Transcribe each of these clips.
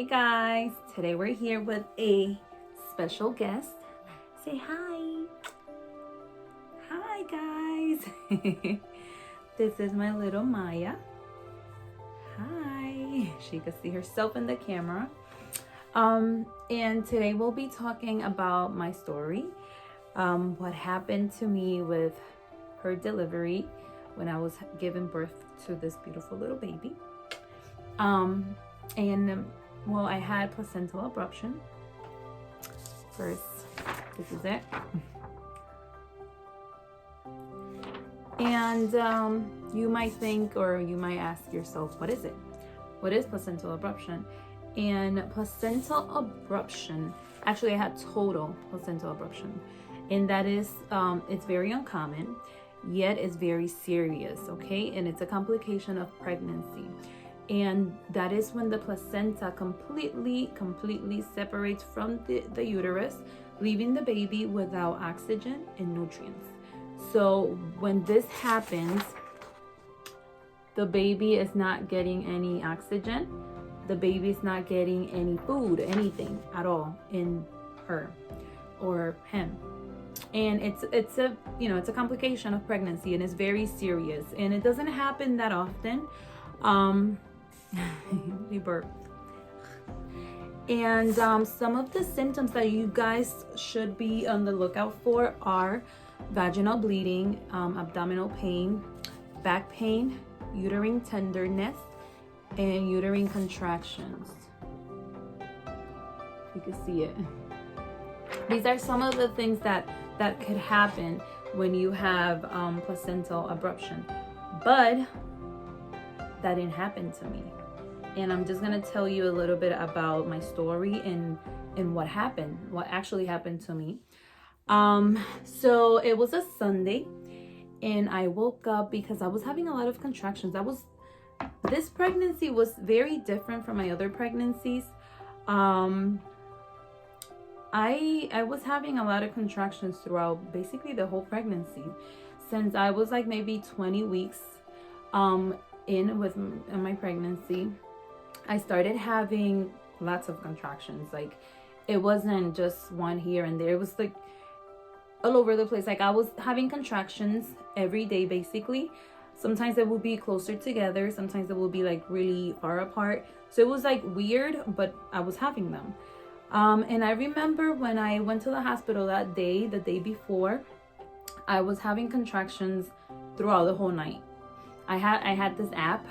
Hey guys, today we're here with a special guest. Say hi. Hi guys. This is my little Maya. Hi. She can see herself in the camera. And today we'll be talking about my story. What happened to me with her delivery when I was giving birth to this beautiful little baby. Well, I had placental abruption. First, this is it. And you might think, or you might ask yourself, what is it? What is placental abruption? And placental abruption, actually I had total placental abruption. And that is, it's very uncommon, yet it's very serious, okay? And it's a complication of pregnancy. And that is when the placenta completely separates from the uterus, leaving the baby without oxygen and nutrients. So when this happens, the baby is not getting any oxygen, the baby is not getting any food, anything at all in her or him. And it's a complication of pregnancy, and it's very serious, and it doesn't happen that often. Rebirth. And some of the symptoms that you guys should be on the lookout for are vaginal bleeding, abdominal pain, back pain, uterine tenderness, and uterine contractions. You can see it. These are some of the things that could happen when you have placental abruption, but that didn't happen to me. And I'm just gonna tell you a little bit about my story and what actually happened to me. So it was a Sunday, and I woke up because I was having a lot of contractions. This pregnancy was very different from my other pregnancies. I was having a lot of contractions throughout basically the whole pregnancy, since I was like maybe 20 weeks in my pregnancy. I started having lots of contractions. Like, it wasn't just one here and there. It was like all over the place. Like, I was having contractions every day basically. Sometimes it would be closer together, sometimes it would be like really far apart. So it was like weird, but I was having them. And I remember when I went to the hospital that day, the day before, I was having contractions throughout the whole night. I had this app,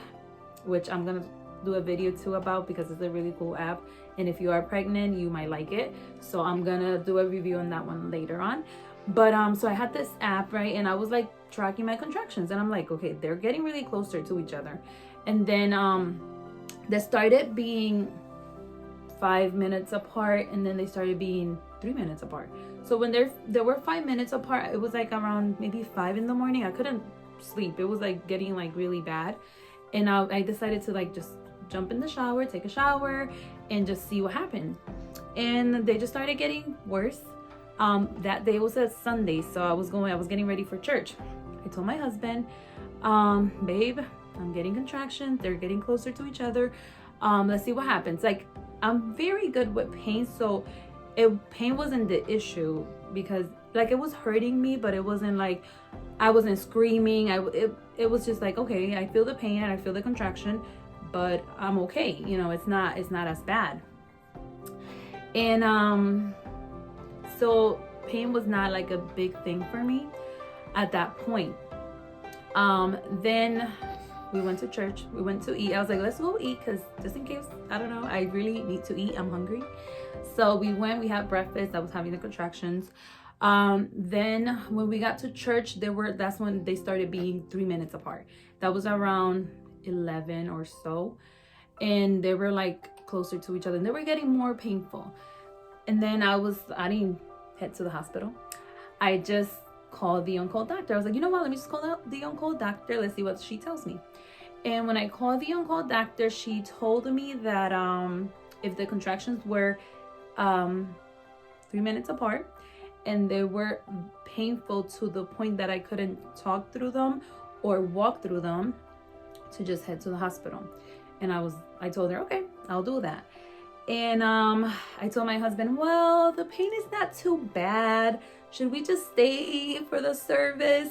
which I'm gonna do a video too about, because it's a really cool app, and if you are pregnant you might like it. So I'm gonna do a review on that one later on. But so I had this app, right, and I was like tracking my contractions, and I'm like, okay, they're getting really closer to each other. And then they started being 5 minutes apart, and then they started being 3 minutes apart. So when they were 5 minutes apart, it was like around maybe 5 in the morning. I couldn't sleep. It was like getting like really bad, and I decided to like just jump in the shower, take a shower, and just see what happened. And they just started getting worse. That day was a Sunday, so I was getting ready for church. I told my husband, babe, I'm getting contractions, they're getting closer to each other, let's see what happens. Like, I'm very good with pain, so pain wasn't the issue, because like it was hurting me, but it wasn't like I wasn't screaming. It was just like, okay, I feel the pain and I feel the contraction, but I'm okay. It's not as bad. And so pain was not like a big thing for me at that point. Then we went to church, we went to eat. I was like, let's go eat, because just in case, I don't know, I really need to eat, I'm hungry. So we had breakfast. I was having the contractions. Then when we got to church, that's when they started being 3 minutes apart. That was around 11 or so, and they were like closer to each other, and they were getting more painful. And then I didn't head to the hospital. I just called the on-call doctor. I was like, you know what, let me just call the on-call doctor, let's see what she tells me. And when I called the on-call doctor, she told me that if the contractions were 3 minutes apart and they were painful to the point that I couldn't talk through them or walk through them, to just head to the hospital. And I told her, okay, I'll do that. And I told my husband, well, the pain is not too bad. Should we just stay for the service?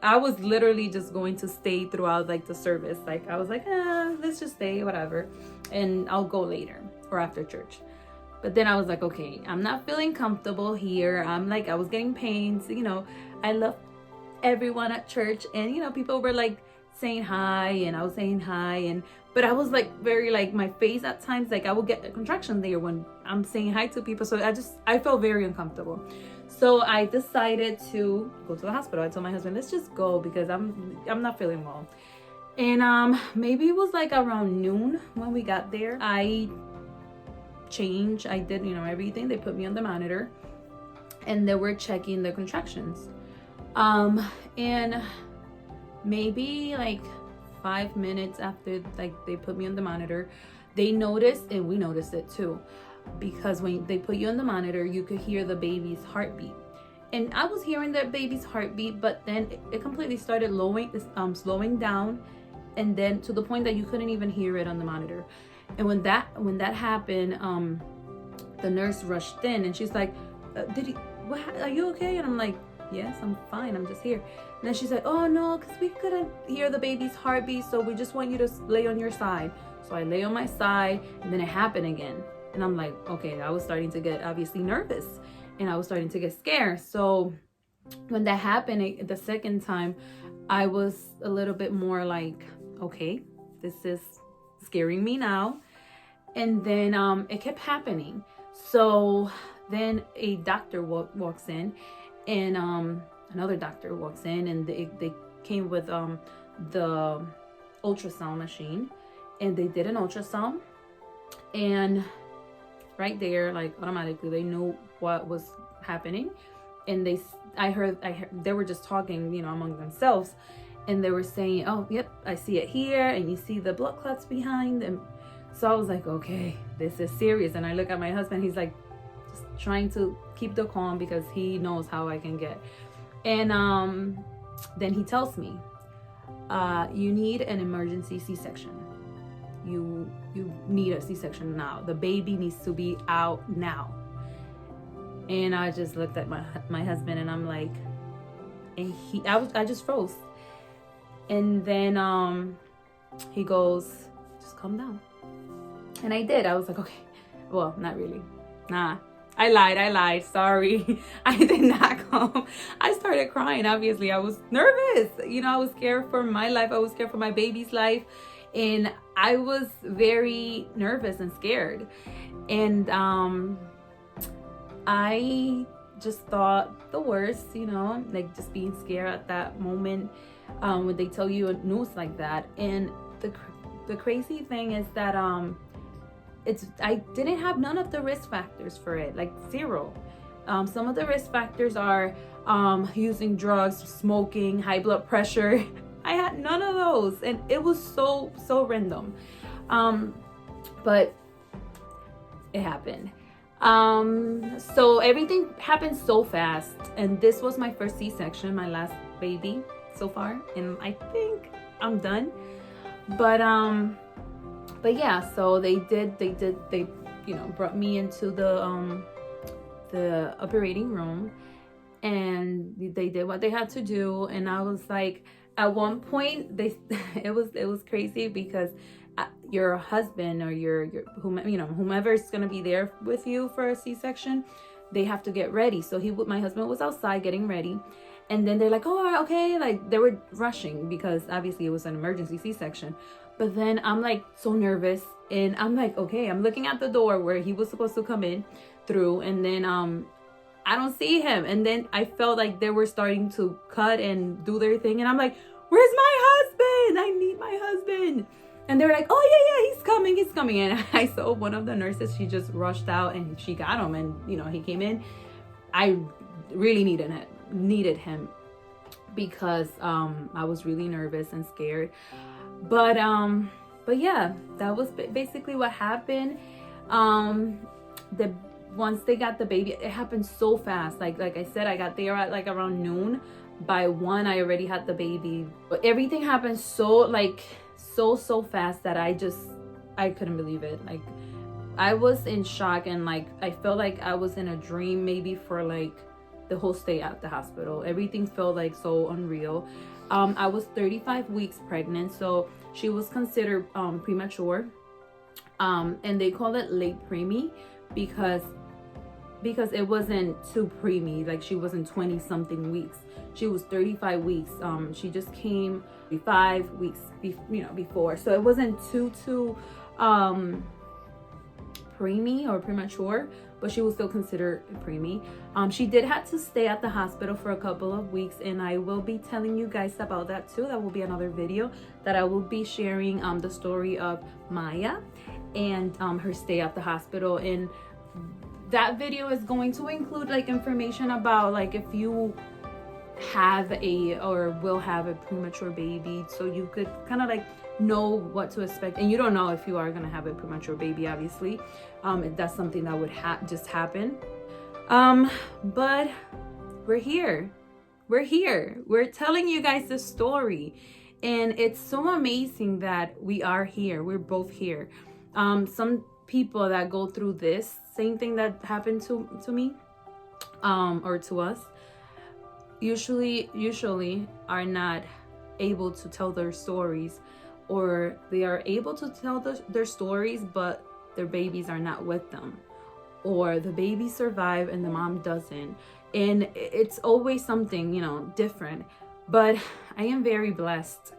I was literally just going to stay throughout like the service. Like I was like, let's just stay, whatever. And I'll go later or after church. But then I was like, okay, I'm not feeling comfortable here. I was getting pains. I love everyone at church, and people were like saying hi, and I was saying hi, but I was like very like my face at times, like I would get a contraction there when I'm saying hi to people. So I felt very uncomfortable. So I decided to go to the hospital. I told my husband, let's just go because I'm not feeling well. And maybe it was like around noon when we got there. I did everything. They put me on the monitor and they were checking the contractions. And maybe like 5 minutes after like they put me on the monitor, they noticed, and we noticed it too, because when they put you on the monitor, you could hear the baby's heartbeat. And I was hearing that baby's heartbeat, but then it completely started slowing down, and then to the point that you couldn't even hear it on the monitor. And when that happened, the nurse rushed in and she's like, are you okay? And I'm like, yes, I'm fine, I'm just here. And then she's like, oh no, because we couldn't hear the baby's heartbeat, so we just want you to lay on your side. So I lay on my side, and then it happened again. And I'm like, okay, I was starting to get obviously nervous, and I was starting to get scared. So when that happened the second time, I was a little bit more like, okay, this is scaring me now. And then it kept happening. So then a doctor walks in, and another doctor walks in, and they came with the ultrasound machine, and they did an ultrasound, and right there, like automatically they knew what was happening. And I heard they were just talking among themselves, and they were saying, oh yep, I see it here, and you see the blood clots behind them. So I was like, okay, this is serious. And I look at my husband, he's like just trying to keep the calm because he knows how I can get. And then he tells me, you need an emergency C-section. You need a C-section now. The baby needs to be out now. And I just looked at my husband, and I'm like, and I just froze. And then he goes, just calm down. And I did. I was like, okay, well, not really. Nah, I lied. Sorry. I did not come. I started crying. Obviously, I was nervous. I was scared for my life. I was scared for my baby's life. And I was very nervous and scared. And I just thought the worst, like just being scared at that moment when they tell you news like that. And the crazy thing is that I didn't have none of the risk factors for it, like zero. Some of the risk factors are using drugs, smoking, high blood pressure. I had none of those, and it was so random. But it happened. So everything happened so fast, and this was my first C-section, my last baby so far, and I think I'm done. But yeah, so they brought me into the operating room, and they did what they had to do. And I was like, at one point it was crazy because your husband or your whomever is going to be there with you for a C-section, they have to get ready. So my husband was outside getting ready, and then they're like, oh, okay, like they were rushing because obviously it was an emergency C-section. But then I'm like so nervous, and I'm like, okay, I'm looking at the door where he was supposed to come in through, and then I don't see him. And then I felt like they were starting to cut and do their thing, and I'm like, where's my husband? I need my husband. And they were like, oh yeah, he's coming. And I saw one of the nurses, she just rushed out and she got him, and he came in. I really needed him because I was really nervous and scared. But yeah, that was basically what happened. Once they got the baby, it happened so fast. Like I said, I got there at like around noon. By 1, I already had the baby. But everything happened so fast that I couldn't believe it. Like I was in shock, and like I felt like I was in a dream maybe for like the whole stay at the hospital. Everything felt like so unreal. I was 35 weeks pregnant, so she was considered premature. And they call it late preemie because it wasn't too preemie, like she wasn't 20 something weeks. She was 35 weeks. She just came 5 weeks before, so it wasn't too preemie or premature, but she was still considered preemie. She did have to stay at the hospital for a couple of weeks, and I will be telling you guys about that too. That will be another video that I will be sharing the story of Maya and her stay at the hospital. And that video is going to include like information about like if you have or will have a premature baby, so you could kind of like know what to expect. And you don't know if you are going to have a premature baby, obviously. If that's something that would just happen. But we're here. We're telling you guys the story, and it's so amazing that we are here. We're both here. Some people that go through this same thing that happened to me or to us usually are not able to tell their stories, or they are able to tell their stories, but their babies are not with them, or the baby survive and the mom doesn't. And it's always something, different. But I am very blessed.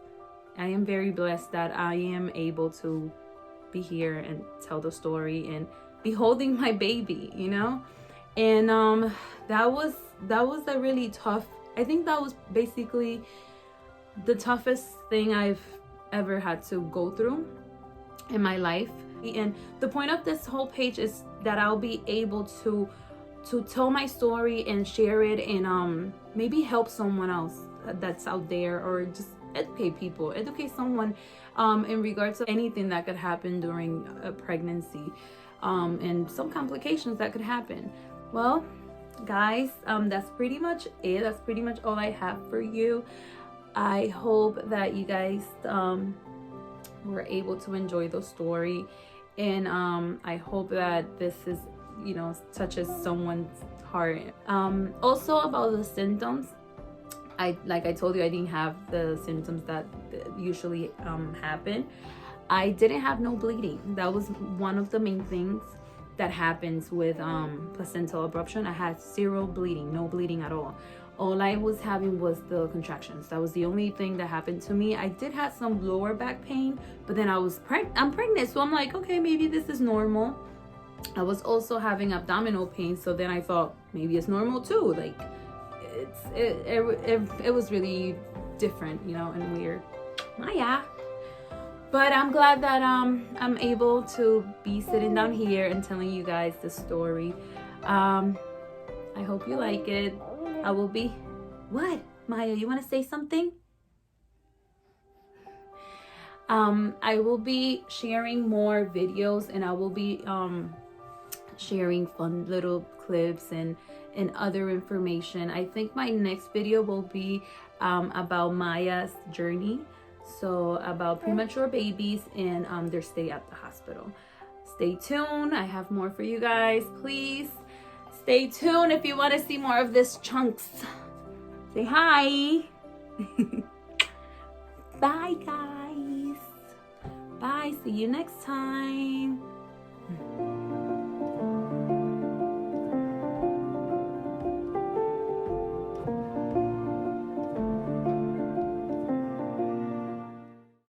That I am able to be here and tell the story and be holding my baby, And that was a really tough, I think that was basically the toughest thing I've ever had to go through in my life. And the point of this whole page is that I'll be able to tell my story and share it, and maybe help someone else that's out there, or just educate someone in regards to anything that could happen during a pregnancy, and some complications that could happen. Well, guys, that's pretty much it. That's pretty much all I have for you. I hope that you guys were able to enjoy the story, and I hope that this is touches someone's heart. Also about the symptoms, like I told you, I didn't have the symptoms that usually happen. I didn't have no bleeding. That was one of the main things that happens with placental abruption. I had zero bleeding, no bleeding at all. All I was having was the contractions. That was the only thing that happened to me. I did have some lower back pain, but then I'm pregnant, so I'm like, okay, maybe this is normal. I was also having abdominal pain, so then I thought maybe it's normal too. Like it was really different, and weird. Maya. But I'm glad that I'm able to be sitting down here and telling you guys the story. I hope you like it. I will be... What? Maya, you want to say something? I will be sharing more videos, and I will be sharing fun little clips and other information. I think my next video will be about Maya's journey. So about premature babies and their stay at the hospital. Stay tuned. I have more for you guys. Please stay tuned if you want to see more of this chunks. Say hi. Bye, guys. Bye. See you next time.